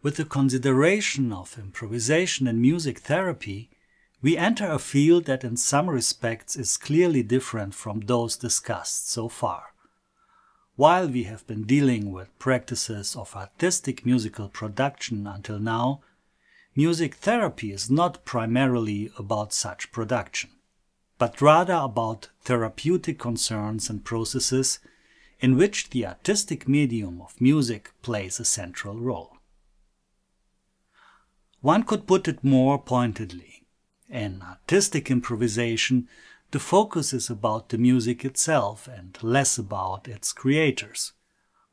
With the consideration of improvisation in music therapy, we enter a field that in some respects is clearly different from those discussed so far. While we have been dealing with practices of artistic musical production until now, music therapy is not primarily about such production, but rather about therapeutic concerns and processes in which the artistic medium of music plays a central role. One could put it more pointedly. In artistic improvisation, the focus is about the music itself and less about its creators,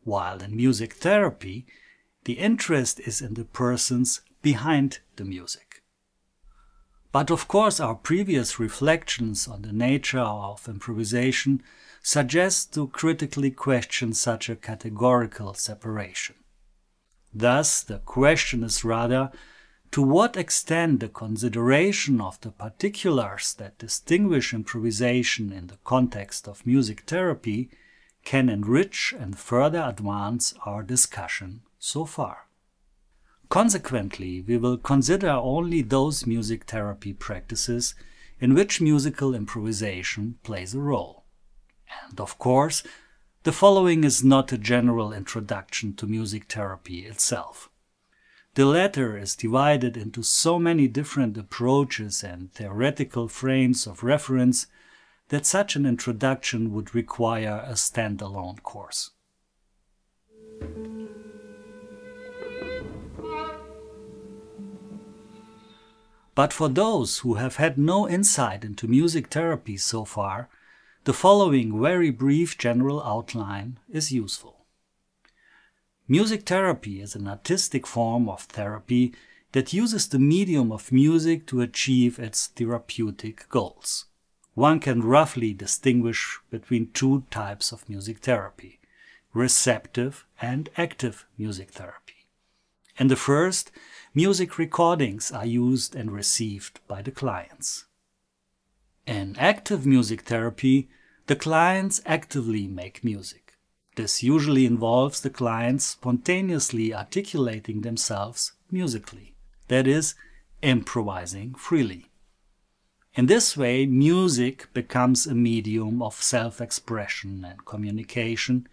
while in music therapy, the interest is in the persons behind the music. But of course, our previous reflections on the nature of improvisation suggest to critically question such a categorical separation. Thus, the question is rather, to what extent the consideration of the particulars that distinguish improvisation in the context of music therapy can enrich and further advance our discussion so far. Consequently, we will consider only those music therapy practices in which musical improvisation plays a role. And of course, the following is not a general introduction to music therapy itself. The latter is divided into so many different approaches and theoretical frames of reference that such an introduction would require a standalone course. But for those who have had no insight into music therapy so far, the following very brief general outline is useful. Music therapy is an artistic form of therapy that uses the medium of music to achieve its therapeutic goals. One can roughly distinguish between two types of music therapy: receptive and active music therapy. In the first, music recordings are used and received by the clients. In active music therapy, the clients actively make music. This usually involves the clients spontaneously articulating themselves musically, that is, improvising freely. In this way, music becomes a medium of self-expression and communication,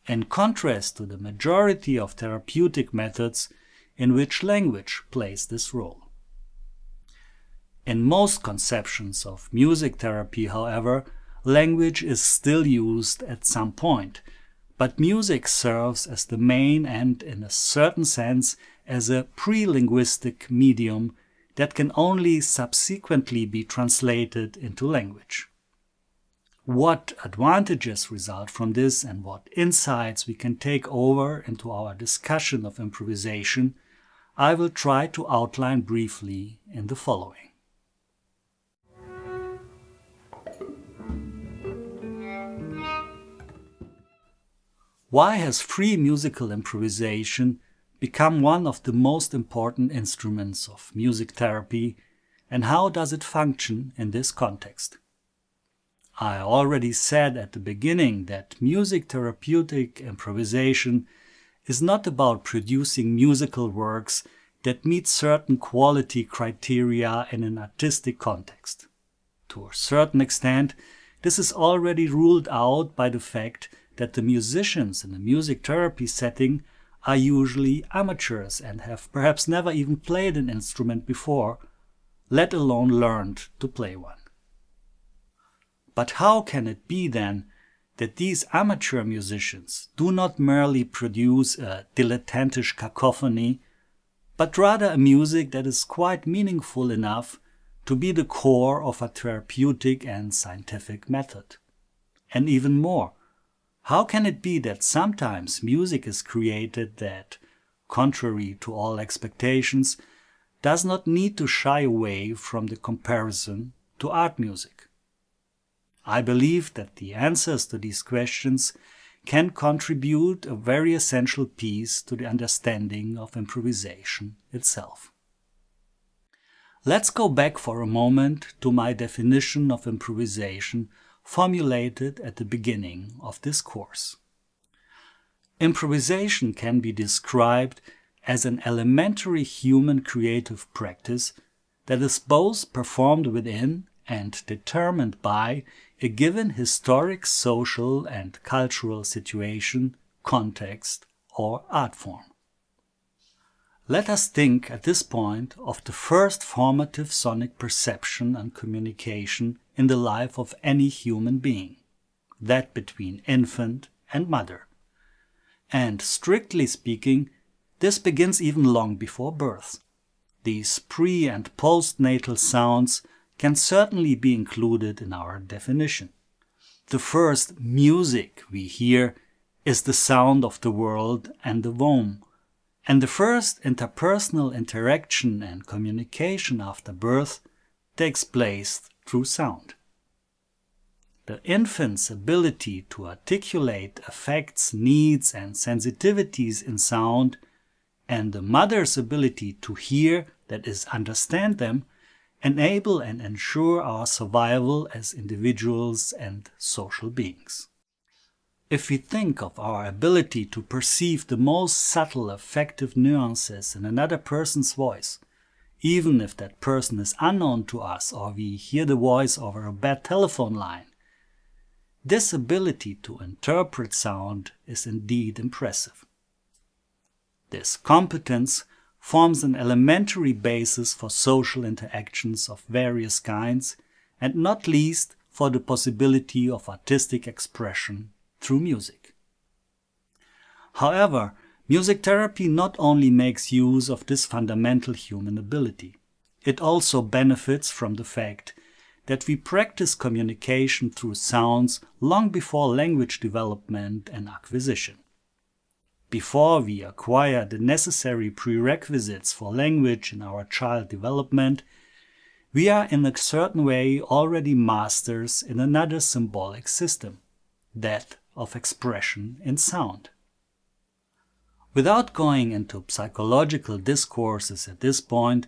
in contrast to the majority of therapeutic methods in which language plays this role. In most conceptions of music therapy, however, language is still used at some point, but music serves as the main and, in a certain sense, as a pre-linguistic medium that can only subsequently be translated into language. What advantages result from this and what insights we can take over into our discussion of improvisation, I will try to outline briefly in the following. Why has free musical improvisation become one of the most important instruments of music therapy, and how does it function in this context? I already said at the beginning that music therapeutic improvisation is not about producing musical works that meet certain quality criteria in an artistic context. To a certain extent, this is already ruled out by the fact that the musicians in a music therapy setting are usually amateurs and have perhaps never even played an instrument before, let alone learned to play one. But how can it be then that these amateur musicians do not merely produce a dilettantish cacophony, but rather a music that is quite meaningful enough to be the core of a therapeutic and scientific method? And even more, how can it be that sometimes music is created that, contrary to all expectations, does not need to shy away from the comparison to art music? I believe that the answers to these questions can contribute a very essential piece to the understanding of improvisation itself. Let's go back for a moment to my definition of improvisation formulated at the beginning of this course. Improvisation can be described as an elementary human creative practice that is both performed within and determined by a given historic, social and cultural situation, context or art form. Let us think at this point of the first formative sonic perception and communication in the life of any human being, that between infant and mother. And strictly speaking, this begins even long before birth. These pre- and postnatal sounds can certainly be included in our definition. The first music we hear is the sound of the world and the womb, and the first interpersonal interaction and communication after birth takes place through sound. The infant's ability to articulate affects, needs and sensitivities in sound, and the mother's ability to hear, that is, understand them, enable and ensure our survival as individuals and social beings. If we think of our ability to perceive the most subtle affective nuances in another person's voice, even if that person is unknown to us or we hear the voice over a bad telephone line, this ability to interpret sound is indeed impressive. This competence forms an elementary basis for social interactions of various kinds, and not least for the possibility of artistic expression through music. However, music therapy not only makes use of this fundamental human ability, it also benefits from the fact that we practice communication through sounds long before language development and acquisition. Before we acquire the necessary prerequisites for language in our child development, we are in a certain way already masters in another symbolic system, that of expression in sound. Without going into psychological discourses at this point,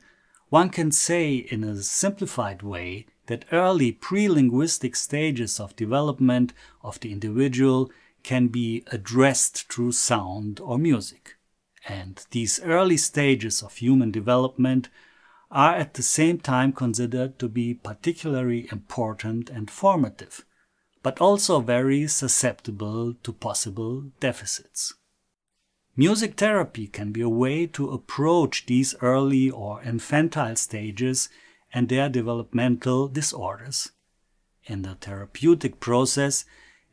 one can say in a simplified way that early pre-linguistic stages of development of the individual can be addressed through sound or music. And these early stages of human development are at the same time considered to be particularly important and formative, but also very susceptible to possible deficits. Music therapy can be a way to approach these early or infantile stages and their developmental disorders. In the therapeutic process,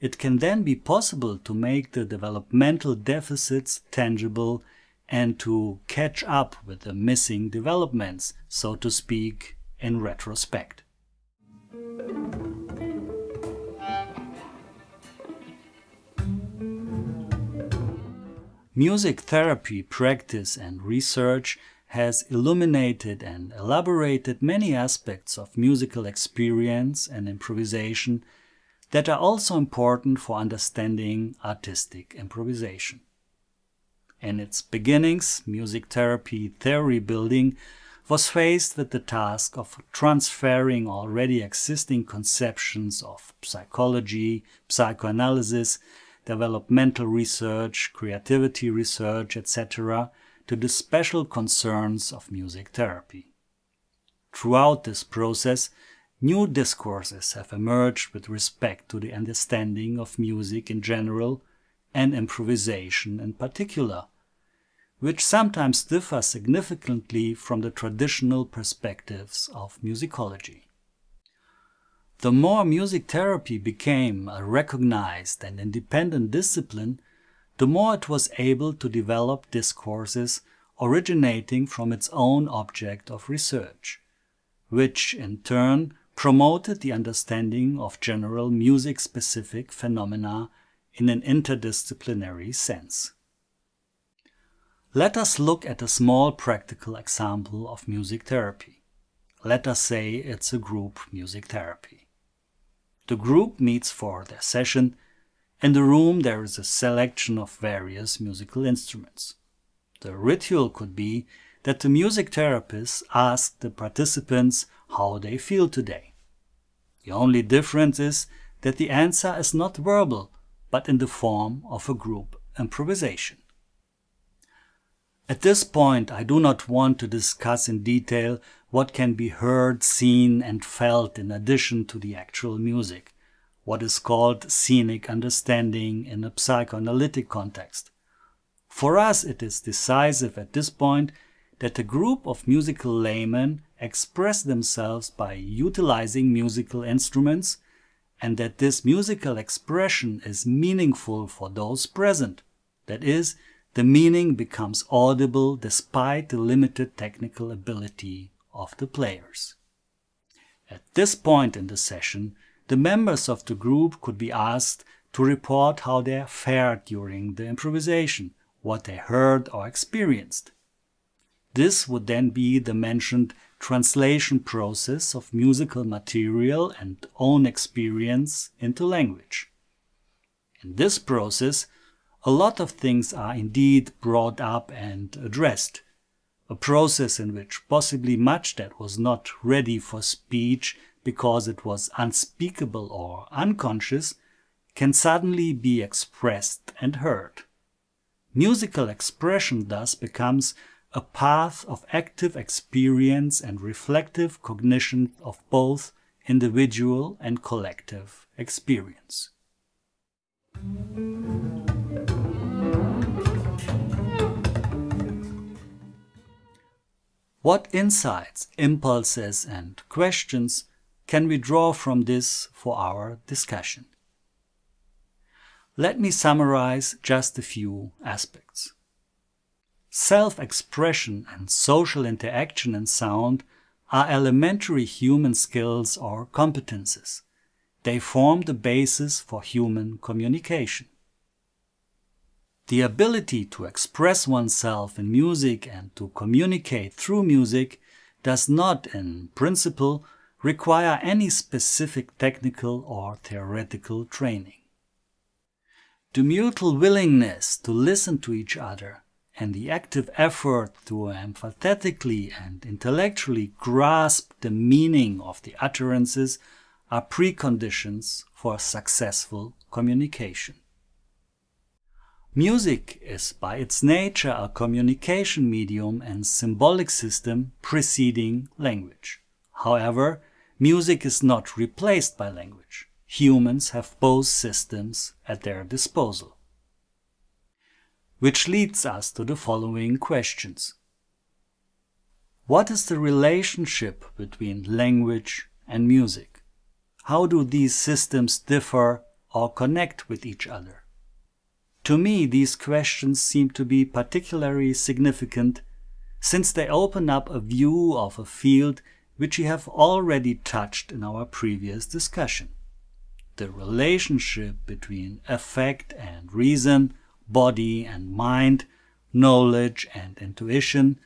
it can then be possible to make the developmental deficits tangible and to catch up with the missing developments, so to speak, in retrospect. Music therapy practice and research has illuminated and elaborated many aspects of musical experience and improvisation that are also important for understanding artistic improvisation. In its beginnings, music therapy theory building was faced with the task of transferring already existing conceptions of psychology, psychoanalysis, developmental research, creativity research, etc. to the special concerns of music therapy. Throughout this process, new discourses have emerged with respect to the understanding of music in general and improvisation in particular, which sometimes differ significantly from the traditional perspectives of musicology. The more music therapy became a recognized and independent discipline, the more it was able to develop discourses originating from its own object of research, which in turn promoted the understanding of general music-specific phenomena in an interdisciplinary sense. Let us look at a small practical example of music therapy. Let us say it's a group music therapy. The group meets for their session. In the room there is a selection of various musical instruments. The ritual could be that the music therapist asks the participants how they feel today. The only difference is that the answer is not verbal, but in the form of a group improvisation. At this point, I do not want to discuss in detail what can be heard, seen and felt in addition to the actual music, what is called scenic understanding in a psychoanalytic context. For us, it is decisive at this point that a group of musical laymen express themselves by utilizing musical instruments, and that this musical expression is meaningful for those present. That is, the meaning becomes audible despite the limited technical ability of the players. At this point in the session, the members of the group could be asked to report how they fared during the improvisation, what they heard or experienced. This would then be the mentioned translation process of musical material and own experience into language. In this process, a lot of things are indeed brought up and addressed, a process in which possibly much that was not ready for speech because it was unspeakable or unconscious can suddenly be expressed and heard. Musical expression thus becomes a path of active experience and reflective cognition of both individual and collective experience. What insights, impulses and questions can we draw from this for our discussion? Let me summarize just a few aspects. Self-expression and social interaction in sound are elementary human skills or competences. They form the basis for human communication. The ability to express oneself in music and to communicate through music does not, in principle, require any specific technical or theoretical training. The mutual willingness to listen to each other and the active effort to empathetically and intellectually grasp the meaning of the utterances are preconditions for successful communication. Music is by its nature a communication medium and symbolic system preceding language. However, music is not replaced by language. Humans have both systems at their disposal. Which leads us to the following questions. What is the relationship between language and music? How do these systems differ or connect with each other? To me, these questions seem to be particularly significant since they open up a view of a field which we have already touched in our previous discussion. The relationship between affect and reason, body and mind, knowledge and intuition,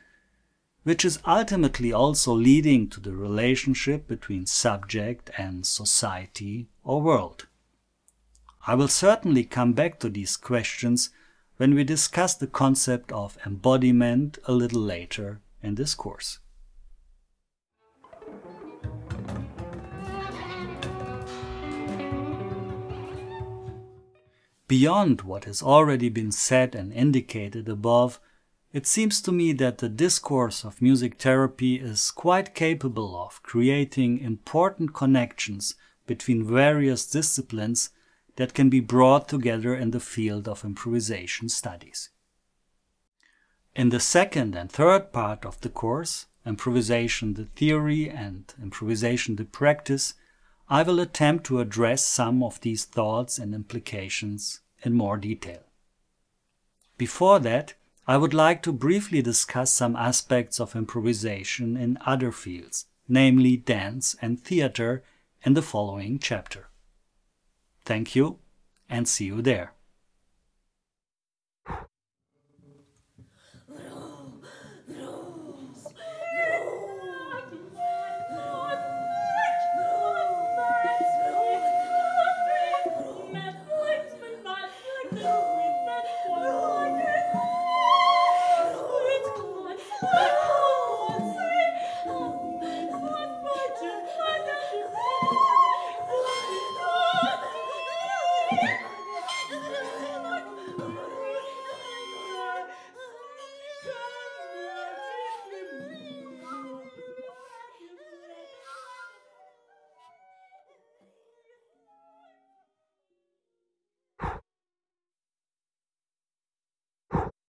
which is ultimately also leading to the relationship between subject and society or world. I will certainly come back to these questions when we discuss the concept of embodiment a little later in this course. Beyond what has already been said and indicated above, it seems to me that the discourse of music therapy is quite capable of creating important connections between various disciplines that can be brought together in the field of improvisation studies. In the second and third part of the course, Improvisation the Theory and Improvisation the Practice, I will attempt to address some of these thoughts and implications in more detail. Before that, I would like to briefly discuss some aspects of improvisation in other fields, namely dance and theater, in the following chapter. Thank you, and see you there. Yeah.